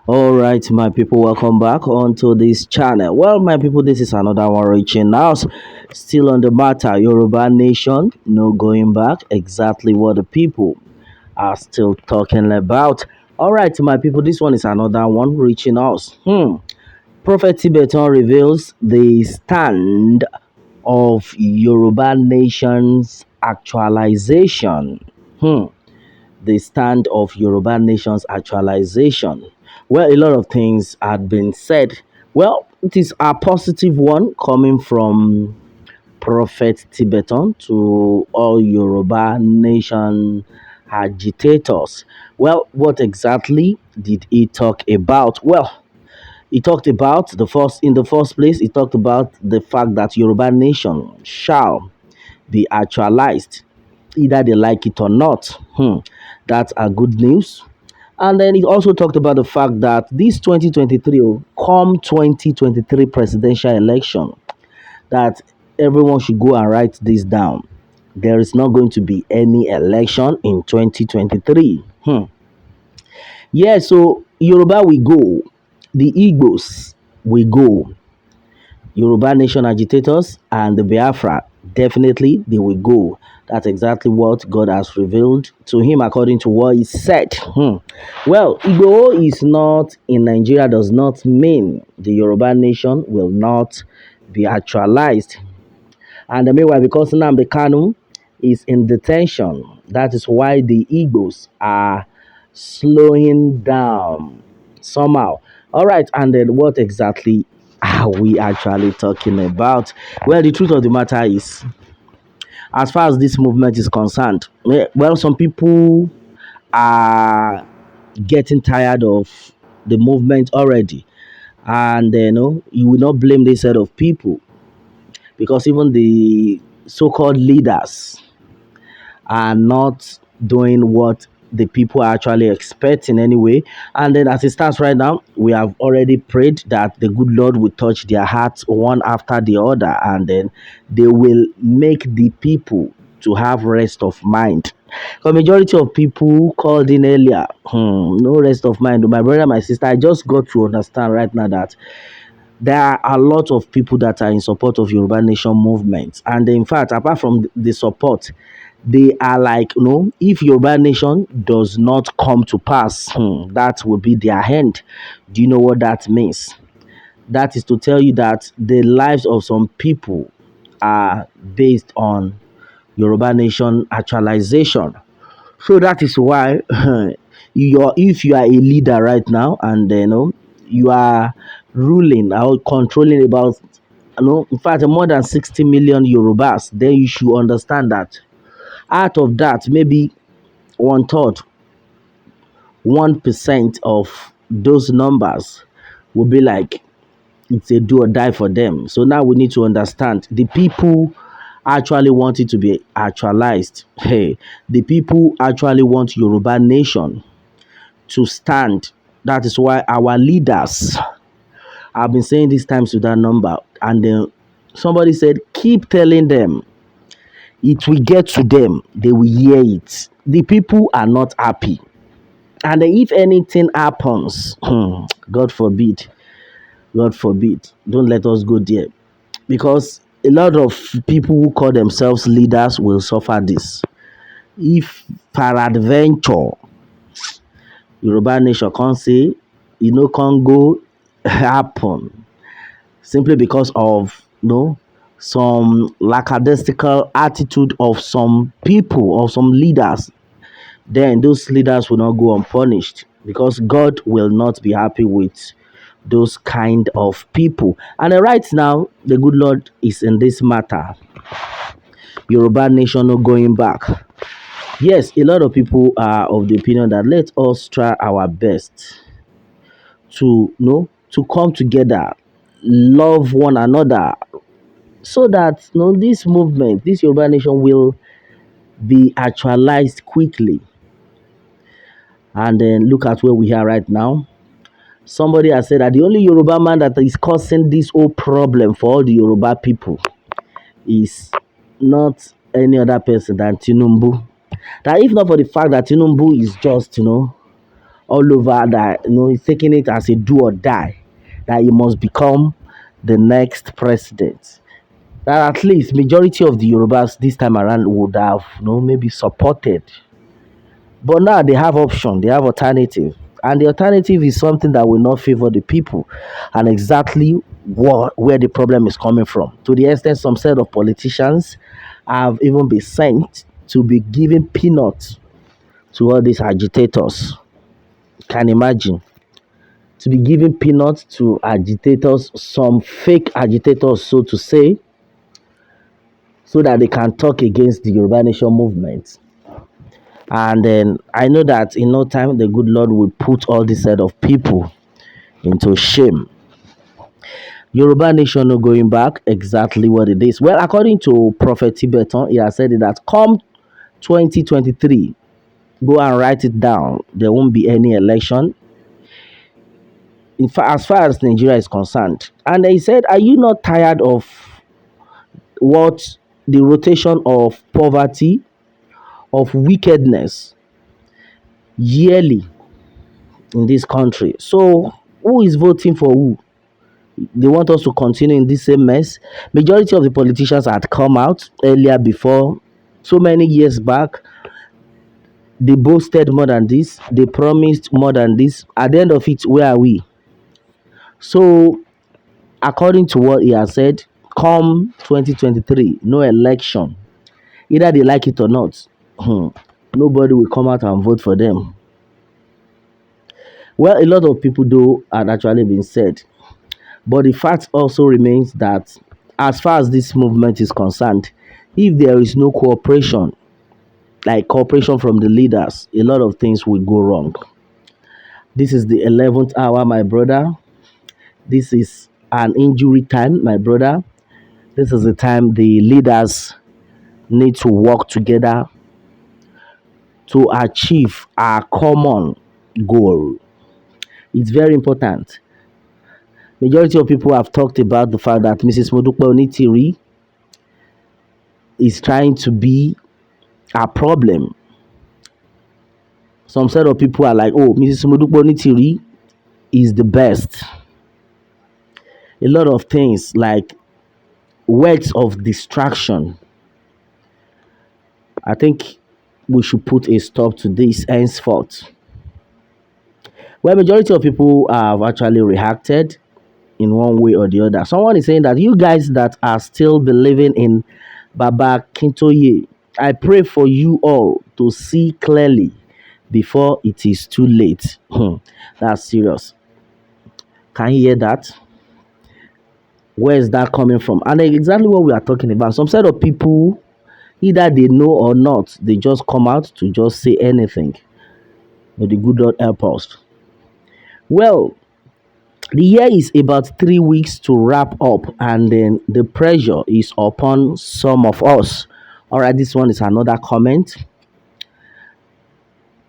All right, my people, welcome back onto this channel. Well, my people, this is another one reaching out. Still on the matter, Yoruba nation, no going back. Exactly what the people are still talking about. All right, my people, this one is another one reaching us. Prophet Tibetan reveals the stand of Yoruba nation's actualization. The stand of Yoruba nation's actualization. Well, a lot of things had been said. Well, it is a positive one coming from Prophet Tibetan to all Yoruba nation agitators. Well, what exactly did he talk about? Well, he talked about in the first place, he talked about the fact that Yoruba nation shall be actualized, either they like it or not. That's a good news. And then he also talked about the fact that this 2023, come 2023 presidential election, that everyone should go and write this down. There is not going to be any election in 2023. Yeah, so Yoruba will go, the Igbos will go, Yoruba nation agitators and the Biafra, definitely they will go. That's exactly what God has revealed to him according to what he said. Well, Igbo is not in Nigeria does not mean the Yoruba nation will not be actualized. And meanwhile, because Nnamdi Kanu is in detention, that is why the Igbos are slowing down somehow. All right, and then what exactly are we actually talking about? Well, the truth of the matter is, as far as this movement is concerned, well, some people are getting tired of the movement already, and you will not blame this set of people because even the so-called leaders are not doing what the people are actually expecting anyway. And then as it stands right now, we have already prayed that the good Lord will touch their hearts one after the other, and then they will make the people to have rest of mind. The majority of people called in earlier, no rest of mind. My brother, my sister, I just got to understand right now that there are a lot of people that are in support of Yoruba Nation movement. And in fact, apart from the support, they are like, if Yoruba Nation does not come to pass, that will be their end. Do you know what that means? That is to tell you that the lives of some people are based on Yoruba Nation actualization. So that is why if you are a leader right now and you are ruling or controlling about in fact more than 60 million Yorubas, then you should understand that out of that maybe one third, 1% of those numbers will be like it's a do or die for them. So now we need to understand the people actually want it to be actualized. Hey, the people actually want Yoruba nation to stand. That is why our leaders have been saying this times to that number. And then somebody said, keep telling them it will get to them. They will hear it. The people are not happy. And if anything happens, God forbid, God forbid, don't let us go there. Because a lot of people who call themselves leaders will suffer this. If peradventure Yoruba nation can't say, can't go happen simply because of some lackadaisical attitude of some people or some leaders, then those leaders will not go unpunished because God will not be happy with those kind of people. And right now, the good Lord is in this matter. Yoruba nation not going back. Yes, a lot of people are of the opinion that let us try our best to to come together, love one another, so that this movement, this Yoruba nation will be actualized quickly. And then look at where we are right now. Somebody has said that the only Yoruba man that is causing this whole problem for all the Yoruba people is not any other person than Tinubu. That if not for the fact that Tinubu is just, all over that he's taking it as a do or die, that he must become the next president. That at least majority of the Yorubas this time around would have maybe supported. But now they have option, they have alternative. And the alternative is something that will not favor the people. And exactly where the problem is coming from. To the extent some set of politicians have even been sent to be giving peanuts to all these agitators. Can imagine. To be giving peanuts to agitators, some fake agitators, so to say, so that they can talk against the Yoruba Nation movement. And then I know that in no time the good Lord will put all this set of people into shame. Yoruba Nation no going back, exactly what it is. Well, according to Prophet Tibetan, he has said that come 2023, go and write it down. There won't be any election. In fact, as far as Nigeria is concerned. And he said, are you not tired of what the rotation of poverty, of wickedness yearly in this country? So who is voting for who? They want us to continue in this same mess. Majority of the politicians had come out earlier before, so many years back. They boasted more than this. They promised more than this. At the end of it, where are we? So, according to what he has said, come 2023, no election. Either they like it or not. Nobody will come out and vote for them. Well, a lot of people though had actually been said. But the fact also remains that as far as this movement is concerned, if there is no cooperation, like cooperation from the leaders, a lot of things will go wrong. This is the 11th hour, my brother. This is an injury time, my brother. This is the time the leaders need to work together to achieve our common goal. It's very important. Majority of people have talked about the fact that Mrs. Modupe Onitiri is trying to be a problem. Some set of people are like, oh, Mrs. Modupe Onitiri is the best. A lot of things like words of distraction. I think we should put a stop to this henceforth. Well, majority of people have actually reacted in one way or the other. Someone is saying that you guys that are still believing in Baba Kintoye, I pray for you all to see clearly before it is too late. That's serious. Can you hear that? Where is that coming from? And exactly what we are talking about. Some set of people, either they know or not, they just come out to just say anything. May the good Lord help us. Well, the year is about 3 weeks to wrap up, and then the pressure is upon some of us. All right, this one is another comment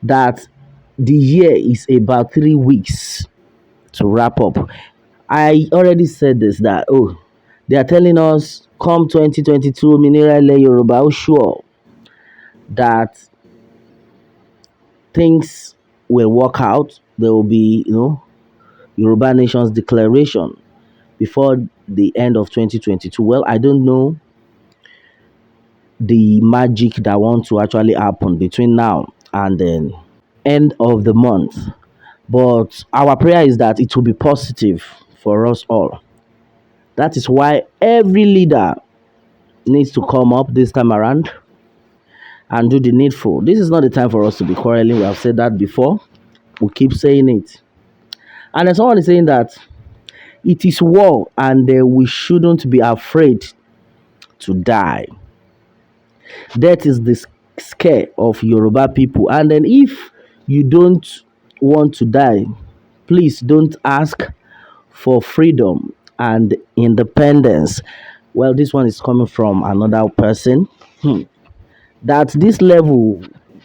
that the year is about 3 weeks to wrap up. I already said this that they are telling us come 2022 Minera Yoruba, sure that things will work out. There will be Yoruba Nation's declaration before the end of 2022. Well, I don't know the magic that wants to actually happen between now and then end of the month. But our prayer is that it will be positive for us all. That is why every leader needs to come up this time around and do the needful. This is not the time for us to be quarreling. We have said that before. We keep saying it. And then someone is saying that it is war and we shouldn't be afraid to die. That is the scare of Yoruba people. And then if you don't want to die, please don't ask for freedom and independence. Well, this one is coming from another person. That this level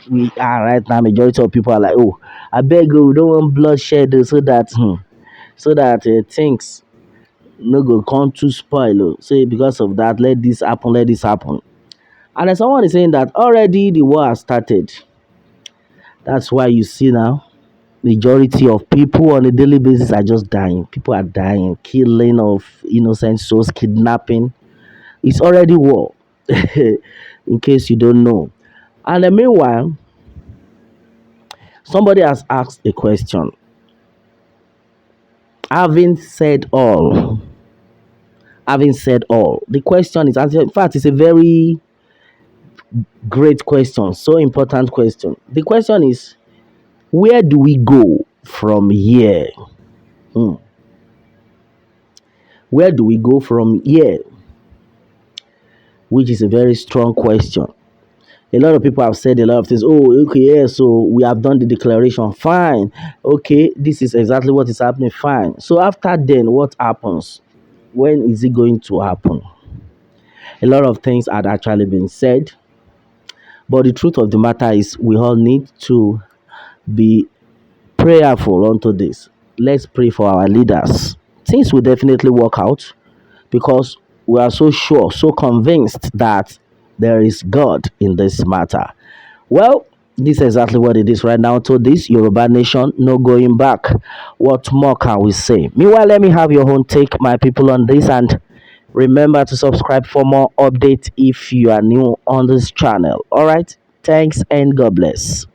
we are right now, majority of people are like, oh, I beg you, we don't want bloodshed so that things no go come to spoil. So because of that, let this happen, let this happen. And then someone is saying that already the war has started. That's why you see now Majority of people on a daily basis are just dying. People are dying, killing of innocent souls, kidnapping. It's already war, in case you don't know. And then meanwhile, somebody has asked a question. Having said all, having said all, the question is, in fact, it's a very great question, so important question. The question is, where do we go from here? Hmm. Where do we go from here? Which is a very strong question. A lot of people have said a lot of things. Oh, okay, yeah, so we have done the declaration. Fine. Okay, this is exactly what is happening. Fine. So after then, what happens? When is it going to happen? A lot of things had actually been said, but the truth of the matter is we all need to be prayerful onto this. Let's pray for our leaders. Things will definitely work out because we are so sure, so convinced that there is God in this matter. Well, this is exactly what it is right now to this Yoruba nation, no going back. What more can we say? Meanwhile, let me have your own take, my people, on this, and remember to subscribe for more updates if you are new on this channel. All right, thanks and God bless.